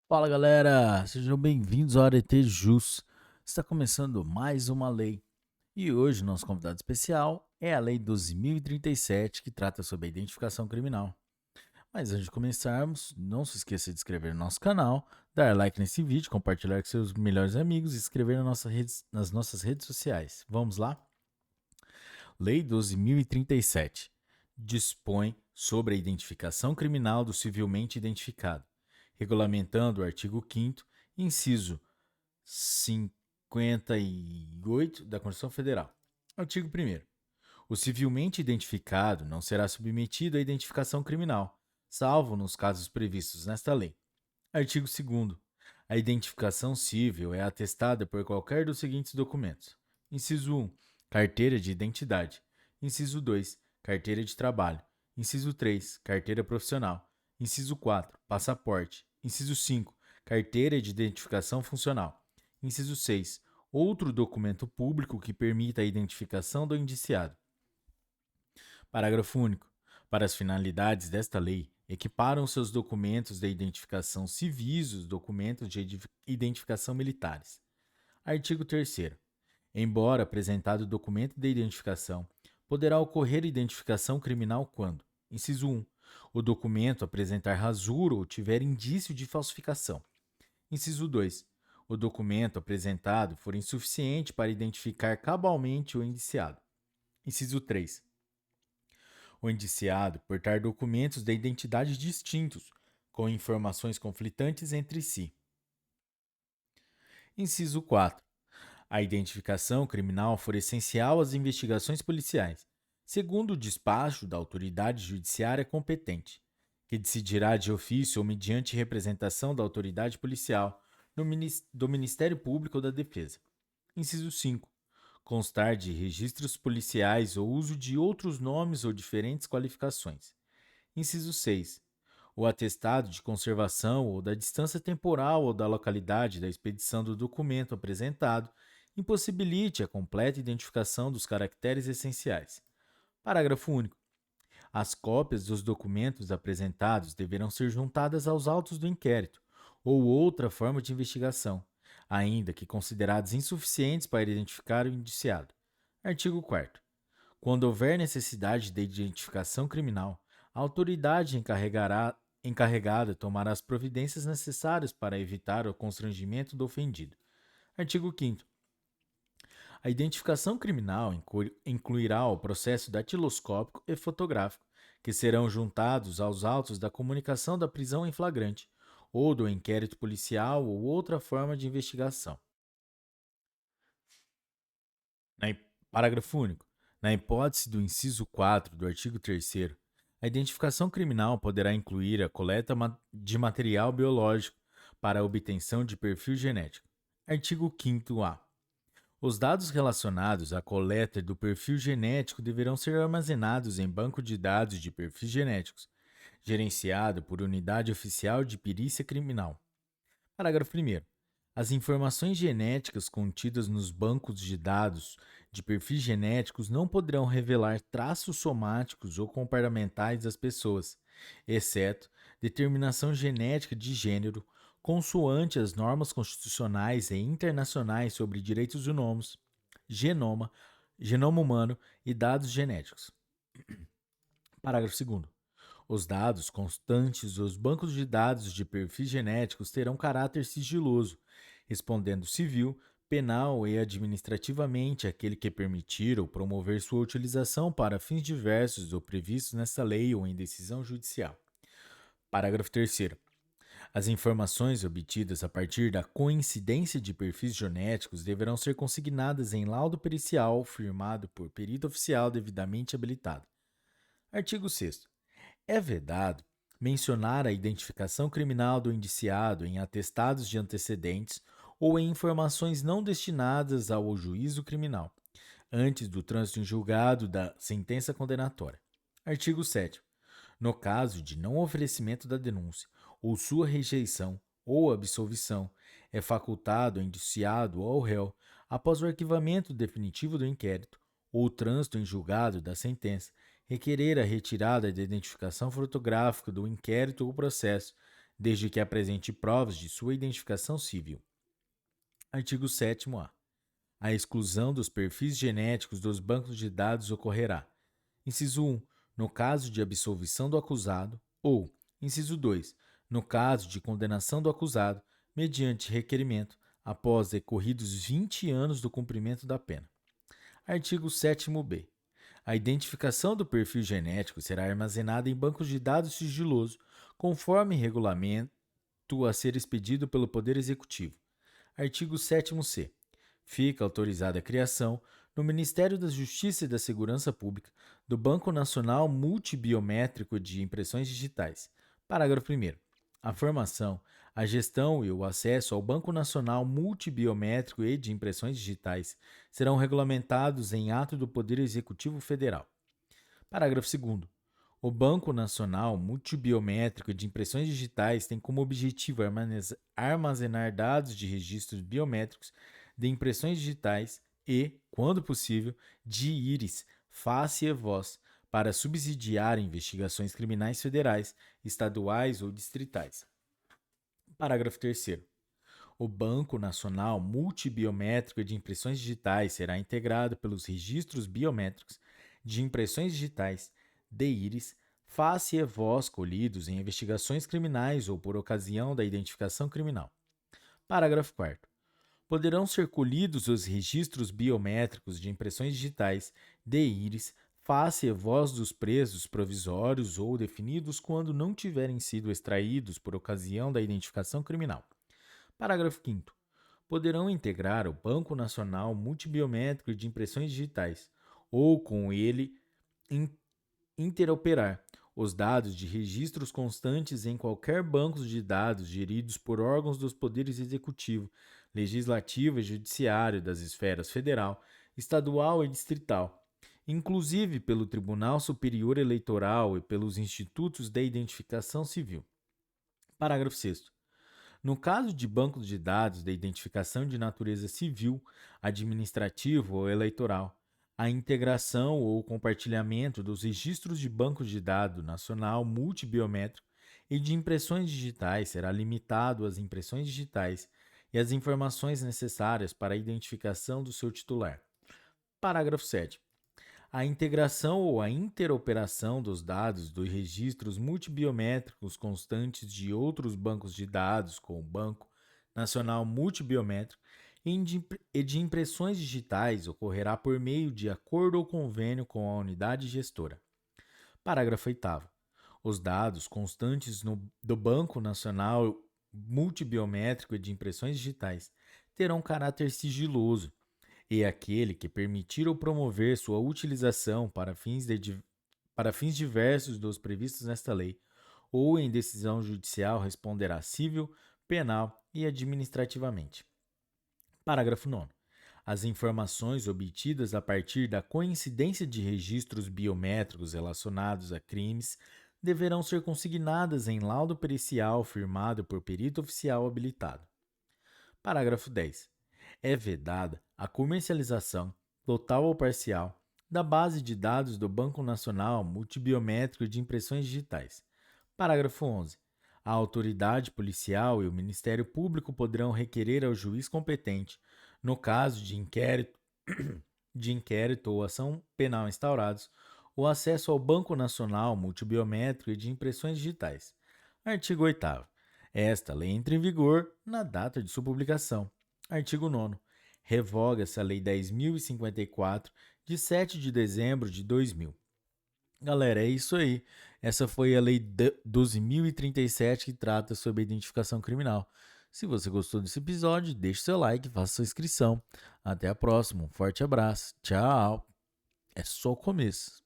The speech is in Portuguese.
Fala galera, sejam bem-vindos ao Arete Jus. Está começando mais uma lei e hoje nosso convidado especial é a Lei 12.037, que trata sobre a identificação criminal. Mas antes de começarmos, não se esqueça de se inscrever no nosso canal, dar like nesse vídeo, compartilhar com seus melhores amigos e se inscrever nas nossas redes sociais. Vamos lá? Lei 12.037 dispõe sobre a identificação criminal do civilmente identificado, regulamentando o artigo 5º, inciso 58 da Constituição Federal. Artigo 1º. O civilmente identificado não será submetido à identificação criminal, salvo nos casos previstos nesta lei. Artigo 2º. A identificação civil é atestada por qualquer dos seguintes documentos. Inciso 1. Carteira de identidade. Inciso 2. Carteira de trabalho. Inciso 3. Carteira profissional. Inciso 4. Passaporte. Inciso 5. Carteira de identificação funcional. Inciso 6. Outro documento público que permita a identificação do indiciado. Parágrafo único. Para as finalidades desta lei, equiparam seus documentos de identificação civis os documentos de identificação militares. Artigo 3º. Embora apresentado o documento de identificação, poderá ocorrer identificação criminal quando: inciso 1. O documento apresentar rasura ou tiver indício de falsificação. Inciso 2. O documento apresentado for insuficiente para identificar cabalmente o indiciado. Inciso 3. O indiciado portar documentos de identidade distintos, com informações conflitantes entre si. Inciso 4. A identificação criminal for essencial às investigações policiais, segundo o despacho da autoridade judiciária competente, que decidirá de ofício ou mediante representação da autoridade policial do Ministério Público ou da Defesa. Inciso 5. Constar de registros policiais ou uso de outros nomes ou diferentes qualificações. Inciso 6. O atestado de conservação ou da distância temporal ou da localidade da expedição do documento apresentado impossibilite a completa identificação dos caracteres essenciais. Parágrafo único. As cópias dos documentos apresentados deverão ser juntadas aos autos do inquérito ou outra forma de investigação, ainda que consideradas insuficientes para identificar o indiciado. Artigo 4º. Quando houver necessidade de identificação criminal, a autoridade encarregada tomará as providências necessárias para evitar o constrangimento do ofendido. Artigo 5º. A identificação criminal incluirá o processo datiloscópico e fotográfico, que serão juntados aos autos da comunicação da prisão em flagrante, ou do inquérito policial ou outra forma de investigação. Parágrafo único. Na hipótese do inciso 4 do artigo 3º, a identificação criminal poderá incluir a coleta de material biológico para a obtenção de perfil genético. Artigo 5º-A. Os dados relacionados à coleta do perfil genético deverão ser armazenados em banco de dados de perfis genéticos, gerenciado por unidade oficial de perícia criminal. Parágrafo 1º. As informações genéticas contidas nos bancos de dados de perfis genéticos não poderão revelar traços somáticos ou comportamentais das pessoas, exceto determinação genética de gênero, consoante as normas constitucionais e internacionais sobre direitos humanos, genoma, genoma humano e dados genéticos. Parágrafo 2º. Os dados constantes dos bancos de dados de perfis genéticos terão caráter sigiloso, respondendo civil, penal e administrativamente àquele que permitir ou promover sua utilização para fins diversos ou previstos nesta lei ou em decisão judicial. Parágrafo 3º. As informações obtidas a partir da coincidência de perfis genéticos deverão ser consignadas em laudo pericial firmado por perito oficial devidamente habilitado. Artigo 6º. É vedado mencionar a identificação criminal do indiciado em atestados de antecedentes ou em informações não destinadas ao juízo criminal, antes do trânsito em julgado da sentença condenatória. Artigo 7º. No caso de não oferecimento da denúncia, ou sua rejeição ou absolvição, é facultado ao indiciado ou ao réu, após o arquivamento definitivo do inquérito ou o trânsito em julgado da sentença, requerer a retirada da identificação fotográfica do inquérito ou processo, desde que apresente provas de sua identificação civil. Artigo 7º-A. A exclusão dos perfis genéticos dos bancos de dados ocorrerá: inciso 1, no caso de absolvição do acusado, ou, inciso 2, no caso de condenação do acusado, mediante requerimento, após decorridos 20 anos do cumprimento da pena. Artigo 7º-B. A identificação do perfil genético será armazenada em bancos de dados sigiloso, conforme regulamento a ser expedido pelo Poder Executivo. Artigo 7º-C. Fica autorizada a criação, no Ministério da Justiça e da Segurança Pública, do Banco Nacional Multibiométrico de Impressões Digitais. Parágrafo 1º. A formação, a gestão e o acesso ao Banco Nacional Multibiométrico e de Impressões Digitais serão regulamentados em ato do Poder Executivo Federal. Parágrafo 2º. O Banco Nacional Multibiométrico de Impressões Digitais tem como objetivo armazenar dados de registros biométricos de impressões digitais e, quando possível, de íris, face e voz, para subsidiar investigações criminais federais, estaduais ou distritais. Parágrafo 3º. O Banco Nacional Multibiométrico de Impressões Digitais será integrado pelos registros biométricos de impressões digitais, de íris, face e voz colhidos em investigações criminais ou por ocasião da identificação criminal. Parágrafo 4º. Poderão ser colhidos os registros biométricos de impressões digitais, de íris, face e voz dos presos provisórios ou definidos quando não tiverem sido extraídos por ocasião da identificação criminal. Parágrafo 5º. Poderão integrar o Banco Nacional Multibiométrico de Impressões Digitais ou com ele interoperar os dados de registros constantes em qualquer banco de dados geridos por órgãos dos poderes executivo, legislativo e judiciário das esferas federal, estadual e distrital, inclusive pelo Tribunal Superior Eleitoral e pelos institutos de identificação civil. Parágrafo 6º. No caso de bancos de dados de identificação de natureza civil, administrativo ou eleitoral, a integração ou compartilhamento dos registros de bancos de dados nacional multibiométrico e de impressões digitais será limitado às impressões digitais e às informações necessárias para a identificação do seu titular. Parágrafo 7º. A integração ou a interoperação dos dados dos registros multibiométricos constantes de outros bancos de dados, como o Banco Nacional Multibiométrico, e de impressões digitais ocorrerá por meio de acordo ou convênio com a unidade gestora. Parágrafo 8º. Os dados constantes do Banco Nacional Multibiométrico e de Impressões Digitais terão caráter sigiloso, e aquele que permitir ou promover sua utilização para fins diversos dos previstos nesta lei, ou em decisão judicial responderá civil, penal e administrativamente. Parágrafo 9º. As informações obtidas a partir da coincidência de registros biométricos relacionados a crimes deverão ser consignadas em laudo pericial firmado por perito oficial habilitado. Parágrafo 10. É vedada a comercialização, total ou parcial, da base de dados do Banco Nacional Multibiométrico de Impressões Digitais. Parágrafo 11. A autoridade policial e o Ministério Público poderão requerer ao juiz competente, no caso de inquérito ou ação penal instaurados, o acesso ao Banco Nacional Multibiométrico e de Impressões Digitais. Artigo 8º. Esta lei entra em vigor na data de sua publicação. Artigo 9º. Revoga-se a Lei 10.054, de 7 de dezembro de 2000. Galera, é isso aí. Essa foi a Lei 12.037 que trata sobre a identificação criminal. Se você gostou desse episódio, deixe seu like, faça sua inscrição. Até a próxima. Um forte abraço. Tchau. É só o começo.